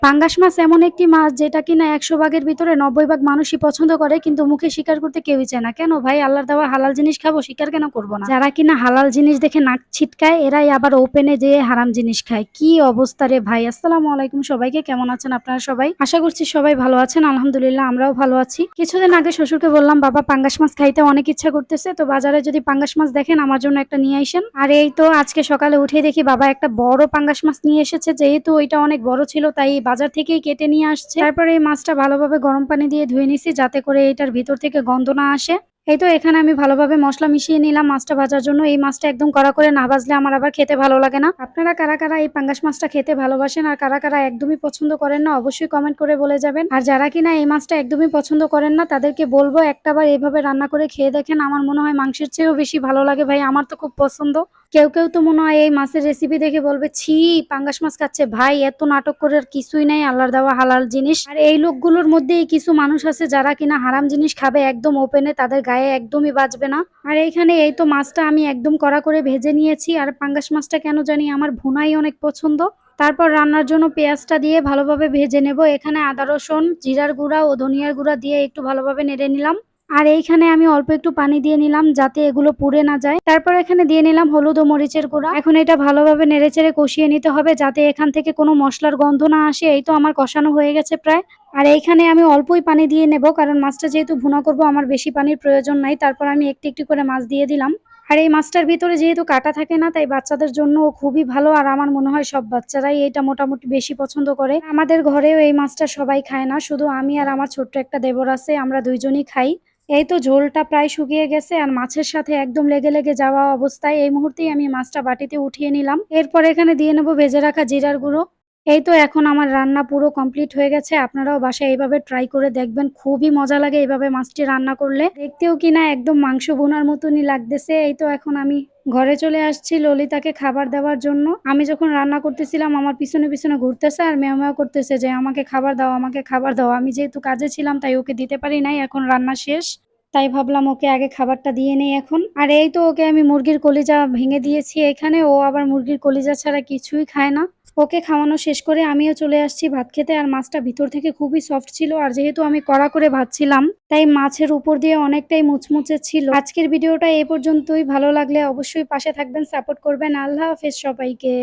পাঙ্গাস মাছ এমন একটি মাছ যেটা কিনা ১০০ ভাগের ভিতরে ৯০ ভাগ মানুষই পছন্দ করে, কিন্তু মুখে স্বীকার করতে কেউই চায় না। কেন ভাই, আল্লাহর দেওয়া হালাল জিনিস খাবো, স্বীকার কেন করব না? যারা কিনা হালাল জিনিস দেখে নাক ছিটকায় এরাই আবার ওপেনে যেয়ে হারাম জিনিস খায়। কি অবস্থা রে ভাই! আসসালামু আলাইকুম সবাইকে, কেমন আছেন আপনারা সবাই? আশা করছি সবাই ভালো আছেন। আলহামদুলিল্লাহ আমরাও ভালো আছি। কিছুদিন আগে শ্বশুরকে বললাম বাবা পাঙ্গাস মাছ খাইতে অনেক ইচ্ছা করতেছে, তো বাজারে যদি পাঙ্গাস মাছ দেখেন আমার জন্য একটা নিয়ে আইসেন। আর এই তো আজকে সকালে উঠেই দেখি বাবা একটা বড় পাঙ্গাস মাছ নিয়ে এসেছে। যেহেতু ওইটা অনেক বড় ছিল তাই বাজার থেকেই কেটে নিয়ে আসছে। তারপরে এই মাছটা ভালোভাবে গরম পানি দিয়ে ধুয়ে নিছি যাতে করে এটার ভিতর থেকে গন্ধ না আসে। এই তো এখানে আমি ভালোভাবে মসলা মিশিয়ে নিলাম মাছটা ভাজার জন্য। এই মাছটা একদম কড়া করে না ভাজলে আমার আবার খেতে ভালো লাগে না। আপনারা কারা কারা এই পাঙ্গাস মাছটা খেতে ভালোবাসেন আর কারা কারা একদমই পছন্দ করেন না অবশ্যই কমেন্ট করে বলে যাবেন। আর যারা কিনা এই মাছটা একদমই পছন্দ করেন না তাদেরকে বলবো একটাবার এইভাবে রান্না করে খেয়ে দেখেন। আমার মনে হয় মাংসের চেয়েও বেশি ভালো লাগে ভাই, আমার তো খুব পছন্দ। কেউ কেউ তো মনে হয় এই মাছের রেসিপি দেখে বলবে ছি, পাঙ্গাস মাছ খাচ্ছে। ভাই এত নাটক করে আর কিছুই নাই, আল্লাহর দেওয়া হালাল জিনিস। আর এই লোকগুলোর মধ্যেই কিছু মানুষ আছে যারা কিনা হারাম জিনিস খাবে একদম ওপেনে, তাদের গায়ে একদমই বাজবে না। আর এইখানে এই তো মাছটা আমি একদম কড়া করে ভেজে নিয়েছি। আর পাঙ্গাস মাছটা কেন জানি আমার ভুনাই অনেক পছন্দ। তারপর রান্নার জন্য পেঁয়াজটা দিয়ে ভালোভাবে ভেজে নেব। এখানে আদা রসুন জিরার গুঁড়া ও ধনিয়ার গুঁড়া দিয়ে একটু ভালোভাবে নেড়ে নিলাম। আর এইখানে আমি অল্প একটু পানি দিয়ে নিলাম যাতে এগুলো পুড়ে না যায়। তারপর এখানে দিয়ে নিলাম হলুদ ও মরিচের গুঁড়া। এখন এটা ভালোভাবে নেড়েচেড়ে কষিয়ে নিতে হবে যাতে এখান থেকে কোনো মশলার গন্ধ না আসে। এই তো আমার কষানো হয়ে গেছে প্রায়। আর এইখানে আমি অল্পই পানি দিয়ে নেব কারণ মাছটা যেহেতু ভুনা করব আমার বেশি পানির প্রয়োজন নাই। তারপর আমি একটু একটু করে মাছ দিয়ে দিলাম। আর এই মাছটার ভিতরে যেহেতু কাটা থাকে না তাই বাচ্চাদের জন্য খুবই ভালো। আর আমার মনে হয় সব বাচ্চারাই এটা মোটামুটি বেশি পছন্দ করে। আমাদের ঘরেও এই মাছটা সবাই খায় না, শুধু আমি আর আমার ছোট্ট একটা দেবর আছে, আমরা দুইজনই খাই। এই তো ঝোলটা প্রায় শুকিয়ে গেছে আর মাছের সাথে একদম লেগে লেগে যাওয়া অবস্থায় এই মুহূর্তেই আমি মাছটা বাটিতে উঠিয়ে নিলাম। এরপর এখানে দিয়ে নেবো ভেজে রাখা জিরার গুঁড়ো। এই তো এখন আমার রান্না পুরো কমপ্লিট হয়ে গেছে। আপনারাও বাসায় এইভাবে ট্রাই করে দেখবেন, খুবই মজা লাগে এইভাবে মাছটি রান্না করলে। দেখতেও কিনা একদম মাংস ভুনার মতনই লাগতেছে। এই তো এখন আমি ঘরে চলে আসছি ললিতাকে খাবার দেওয়ার জন্য। আমি যখন রান্না করতেছিলাম আমার পিছনে পিছনে ঘুরতেছে আর ম্যাও ম্যাও করতেছে যে আমাকে খাবার দাও, আমাকে খাবার দাও। আমি যেহেতু কাজে ছিলাম তাই ওকে দিতে পারি নাই, এখন রান্না শেষ তাই ভাবলাম ওকে আগে খাবারটা দিয়ে নেই এখন। আর এই তো ওকে আমি মুরগির কলিজা ভেঙে দিয়েছি এখানে, ও আবার মুরগির কলিজা ছাড়া কিছুই খায় না। ওকে খাওয়ানো শেষ করে আমিও চলে আসছি ভাত খেতে। আর মাছটা ভিতর থেকে খুবই সফট ছিল আর যেহেতু আমি কড়া করে ভাজছিলাম তাই মাছের উপর দিয়ে অনেকটাই মুচমুচে ছিল। আজকের ভিডিওটা এই পর্যন্তই। ভালো লাগলে অবশ্যই পাশে থাকবেন, সাপোর্ট করবেন। আল্লাহ হাফেজ সবাইকে।